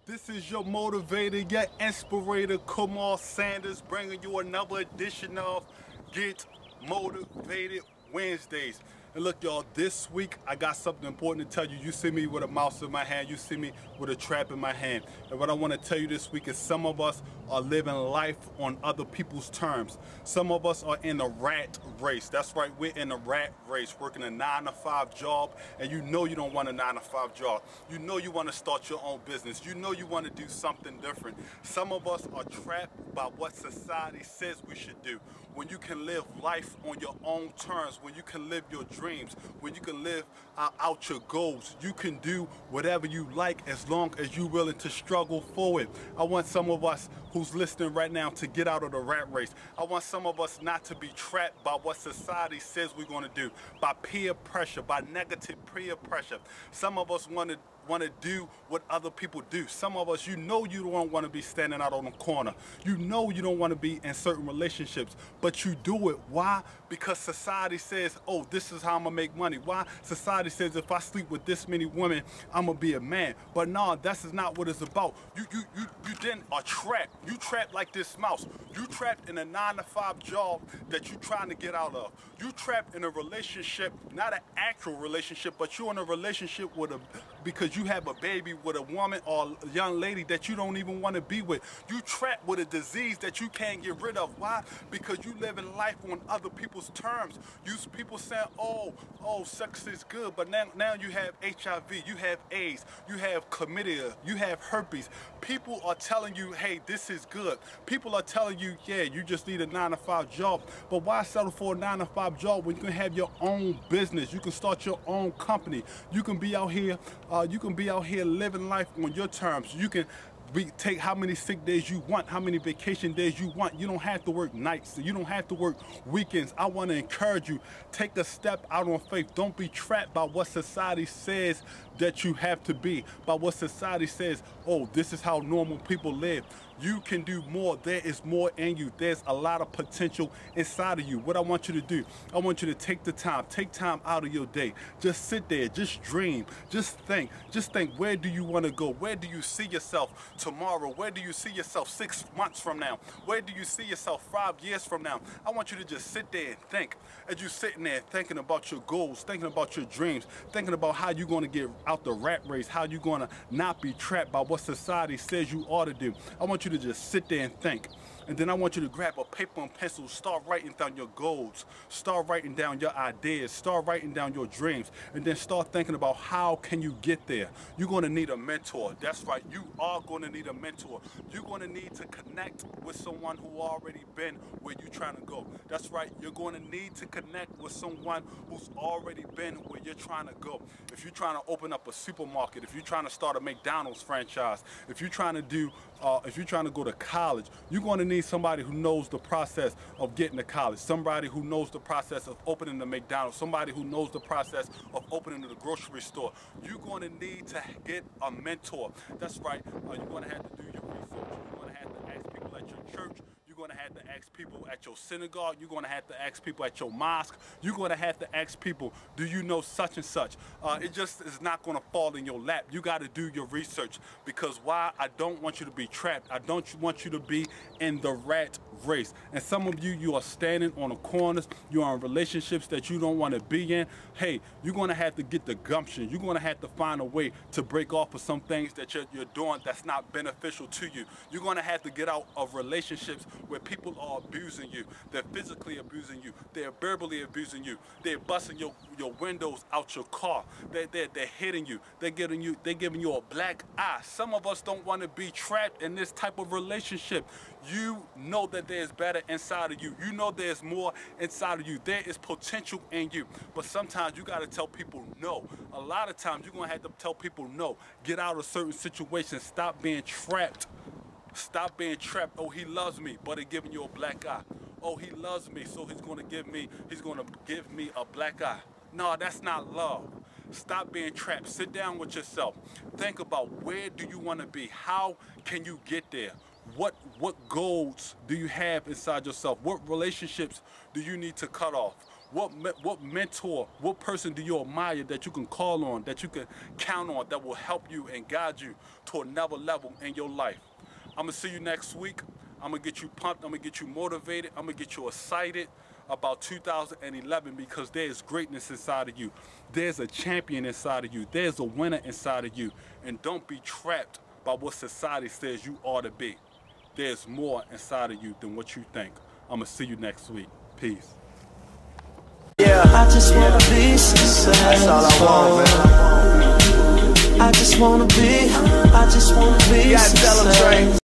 This is your motivator, your inspirator, Kumar Sanders, bringing you another edition of Get Motivated Wednesdays. And look, y'all, this week I got something important to tell you. You see me with a mouse in my hand, you see me with a trap in my hand. And what I want to tell you this week is some of us are living life on other people's terms. Some of us are in a rat race. That's right, we're in a rat race, working a 9-to-5 job, and you know you don't want a 9-to-5 job. You know you want to start your own business. You know you want to do something different. Some of us are trapped by what society says we should do. When you can live life on your own terms, when you can live your dreams, when you can live out your goals, you can do whatever you like as long as you're willing to struggle for it. I want some of us who's listening right now to get out of the rat race. I want some of us not to be trapped by what society says we're going to do, by peer pressure, by negative peer pressure. Some of us want to do what other people do. Some of us, you know you don't want to be standing out on the corner. You know you don't want to be in certain relationships, but you do it. Why? Because society says, oh, this is how I'm going to make money. Why? Society says if I sleep with this many women, I'm going to be a man. But no, that's not what it's about. You then are trapped. You trapped like this mouse. You trapped in a 9-to-5 job that you're trying to get out of. You trapped in a relationship, not an actual relationship, but you're in a relationship with because you have a baby with a woman or a young lady that you don't even want to be with. You trapped with a disease that you can't get rid of. Why? Because you live in life on other people's terms. People saying, oh, sex is good, but now you have HIV, you have AIDS, you have chlamydia, you have herpes. People are telling you, hey, this is good. People are telling you, yeah, you just need a 9-to-5 job. But why settle for a 9-to-5 job when you can have your own business? You can start your own company. You can be out here. You can be out here living life on your terms. You can take how many sick days you want, how many vacation days you want. You don't have to work nights. You don't have to work weekends. I want to encourage you, take a step out on faith. Don't be trapped by what society says that you have to be, by what society says, oh, this is how normal people live. You can do more. There is more in you. There's a lot of potential inside of you. What I want you to do, I want you to take time out of your day. Just sit there, just dream, just think, where do you want to go? Where do you see yourself tomorrow? Where do you see yourself 6 months from now? Where do you see yourself 5 years from now? I want you to just sit there and think. As you're sitting there thinking about your goals, thinking about your dreams, thinking about how you're going to get out the rat race, how you're going to not be trapped by what society says you ought to do. I want you to just sit there and think. And then I want you to grab a paper and pencil, start writing down your goals, start writing down your ideas, start writing down your dreams, and then start thinking about how can you get there. You're going to need a mentor. That's right, you are going to need a mentor. You're going to need to connect with someone who already been where you're trying to go. That's right, you're going to need to connect with someone who's already been where you're trying to go. If you're trying to open up a supermarket, if you're trying to start a McDonald's franchise, if you're trying to go to college, you're going to need somebody who knows the process of getting to college, somebody who knows the process of opening the McDonald's, somebody who knows the process of opening the grocery store. You're going to need to get a mentor. That's right, you're going to have to do your research. You're going to have to ask people at your church. You're going to have to ask people at your synagogue. You're going to have to ask people at your mosque. You're going to have to ask people, do you know such and such? It just is not going to fall in your lap. You got to do your research, because why? I don't want you to be trapped. I don't want you to be in the rat race. And some of you, you are standing on the corners. You are in relationships that you don't want to be in. Hey, you're going to have to get the gumption. You're going to have to find a way to break off of some things that you're doing that's not beneficial to you. You're going to have to get out of relationships where people are abusing you. They're physically abusing you. They're verbally abusing you. They're busting your windows out your car. They're hitting you. They're giving you a black eye. Some of us don't want to be trapped in this type of relationship. You know that there's better inside of you. You know there's more inside of you. There is potential in you. But sometimes you got to tell people no. A lot of times you're going to have to tell people no. Get out of certain situations. Stop being trapped. Stop being trapped. Oh, he loves me, but he's giving you a black eye. Oh, he loves me, so he's going to give me a black eye. No, that's not love. Stop being trapped. Sit down with yourself. Think about, where do you want to be? How can you get there? What goals do you have inside yourself? What relationships do you need to cut off? What mentor, what person do you admire that you can call on, that you can count on, that will help you and guide you to another level in your life? I'm gonna see you next week. I'm gonna get you pumped, I'm gonna get you motivated, I'm gonna get you excited about 2011, because there's greatness inside of you. There's a champion inside of you. There's a winner inside of you. And don't be trapped by what society says you ought to be. There's more inside of you than what you think. I'm gonna see you next week. Peace. Yeah, I just wanna be successful. That's all I want, man. I just wanna be successful.